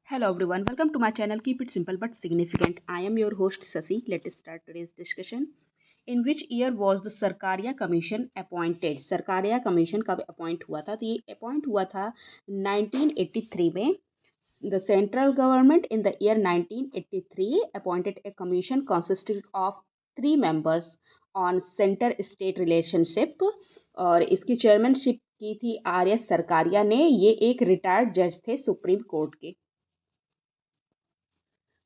Hello everyone, welcome to my channel. Keep it simple but significant. I am your host Sasi. Let's start today's discussion. In which year was the Sarkaria Commission appointed? Sarkaria Commission कब appoint हुआ था? तो ये appoint हुआ था 1983 में. The central government in the year 1983 appointed a commission consisting of 3 members on center-state relationship और इसकी चेयरमैनशिप की थी आर.एस. सरकारिया ने. ये एक रिटायर्ड जज थे सुप्रीम कोर्ट के.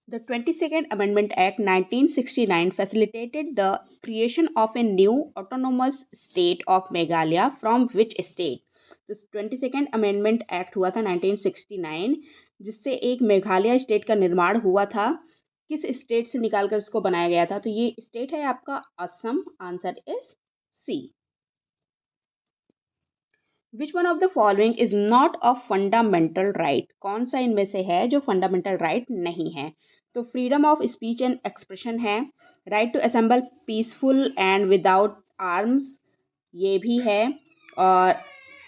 The 22nd Amendment Act 1969 facilitated the creation of a new autonomous state of Meghalaya from which state? तो 22nd Amendment Act हुआ था 1969 जिससे एक मेघालय स्टेट का निर्माण हुआ था. किस स्टेट से निकालकर इसको बनाया गया था? तो ये स्टेट है आपका Assam. Answer is C. Which one of the following is not a fundamental right? कौन सा इनमें से है जो फंडामेंटल राइट नहीं है? तो freedom of speech and expression है. Right to assemble peaceful and without arms ये भी है. और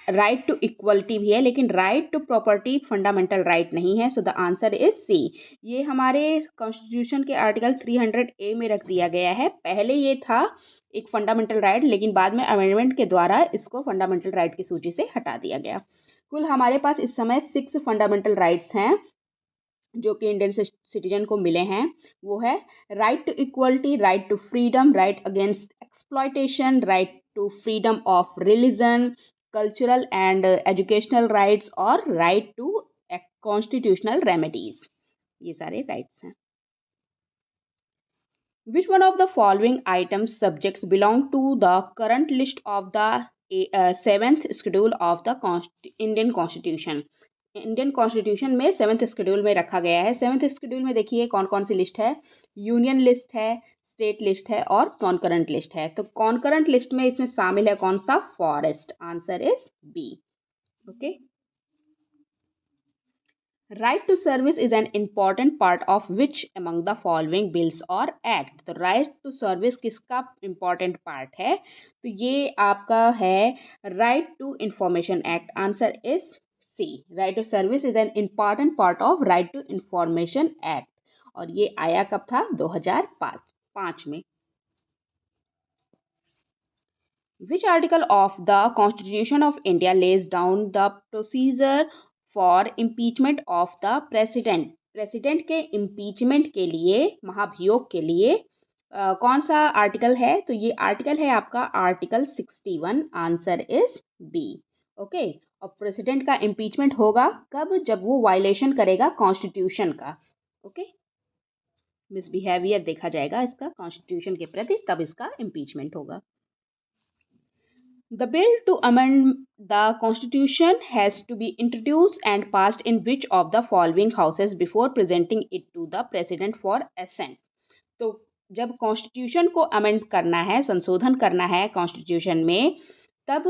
राइट टू इक्वलिटी भी है, लेकिन right to property fundamental right नहीं है. So the answer is C. ये हमारे कॉन्स्टिट्यूशन के आर्टिकल 300A में रख दिया गया है. पहले ये था एक फंडामेंटल राइट, लेकिन बाद में अमेंडमेंट के द्वारा इसको फंडामेंटल राइट की सूची से हटा दिया गया. कुल हमारे पास इस समय 6 फंडामेंटल राइट्स हैं जो कि इंडियन सिटीजन को मिले हैं. वो है right to equality, right to freedom, right against exploitation, right to freedom of religion, cultural and educational rights और राइट टू कॉन्स्टिट्यूशनल रेमेडीज. ये सारे राइट्स हैं. Which one of the following items subjects belong to the current list of the 7th schedule of the Indian Constitution? Indian constitution में 7th schedule में रखा गया है. 7th schedule में देखिए कौन कौन सी लिस्ट है. यूनियन लिस्ट है, स्टेट लिस्ट है और कॉन्करेंट लिस्ट है. तो कॉन्करेंट लिस्ट में इसमें शामिल है कौन सा? Forest. Answer is B. Okay. Right to service is an important part of which among the following bills और एक्ट? तो राइट टू सर्विस किसका इम्पॉर्टेंट पार्ट है? तो ये आपका है right to information act. Answer is C. Right to service is an important part of right to information act और ये आया कब था? 2005 में. Which article of the Constitution of India lays down the procedure for impeachment of the president? President के impeachment के लिए, महाभियोग के लिए कौन सा आर्टिकल है? तो ये आर्टिकल है आपका article 61. Answer is B. Okay. और प्रेसिडेंट का इम्पीचमेंट होगा कब? जब वो वायलेशन करेगा कॉन्स्टिट्यूशन का. ओके. मिसबिहेवियर देखा जाएगा इसका कॉन्स्टिट्यूशन के प्रति, तब इसका इम्पीचमेंट होगा. The bill to amend the constitution has to be introduced and passed in which of the following houses before presenting it to the president for assent? तो जब कॉन्स्टिट्यूशन को अमेंड करना है, संशोधन करना है कॉन्स्टिट्यूशन में, तब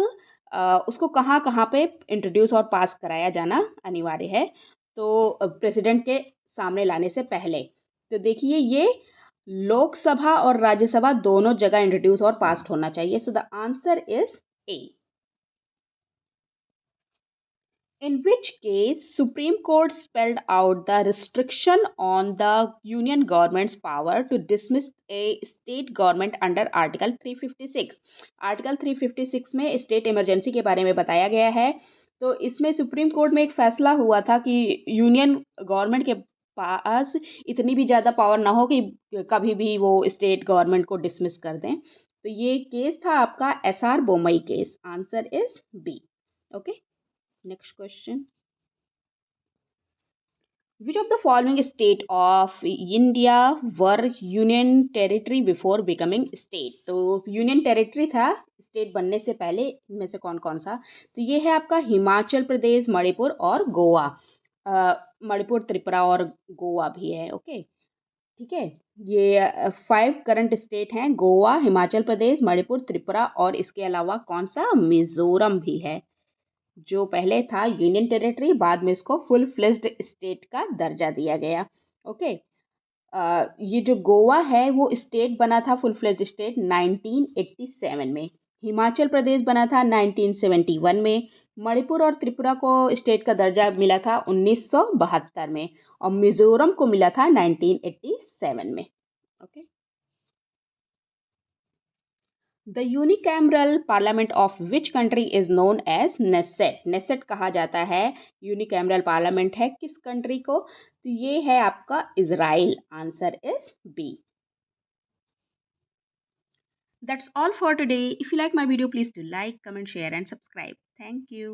उसको कहाँ कहाँ पे इंट्रोड्यूस और पास कराया जाना अनिवार्य है? तो प्रेसिडेंट के सामने लाने से पहले. तो देखिए ये लोकसभा और राज्यसभा दोनों जगह इंट्रोड्यूस और पास होना चाहिए. सो the answer is A. In which case Supreme Court spelled out the restriction on the union government's power to dismiss a state government under Article 356. Article 356 में स्टेट इमरजेंसी के बारे में बताया गया है. तो इसमें सुप्रीम कोर्ट में एक फैसला हुआ था कि यूनियन गवर्नमेंट के पास इतनी भी ज़्यादा पावर ना हो कि कभी भी वो स्टेट गवर्नमेंट को डिसमिस कर दें. तो ये केस था आपका SR Bommai case. Answer is B. Okay. Next question. Which of the following state of India were union territory before becoming state? तो यूनियन टेरिटरी था स्टेट बनने से पहले. इनमें से कौन कौन सा? तो ये है आपका हिमाचल प्रदेश, मणिपुर और गोवा. मणिपुर, त्रिपुरा और गोवा भी है. ओके. ठीक है. ये 5 करंट स्टेट हैं. गोवा, हिमाचल प्रदेश, मणिपुर, त्रिपुरा और इसके अलावा कौन सा? मिजोरम भी है, जो पहले था यूनियन टेरिटरी, बाद में इसको फुल फ्लेज्ड स्टेट का दर्जा दिया गया. ओके. ये जो गोवा है वो स्टेट बना था, फुल फ्लेज्ड स्टेट 1987 में. हिमाचल प्रदेश बना था 1971 में. मणिपुर और त्रिपुरा को स्टेट का दर्जा मिला था 1972 में और मिजोरम को मिला था 1987 में। Okay. The unicameral parliament of which country is known as Knesset. Knesset कहा जाता है यूनिकैमरल पार्लियामेंट है किस कंट्री को? तो ये है आपका Israel. Answer is B. That's all for today. If you like my video, please do like, comment, share and subscribe. Thank you.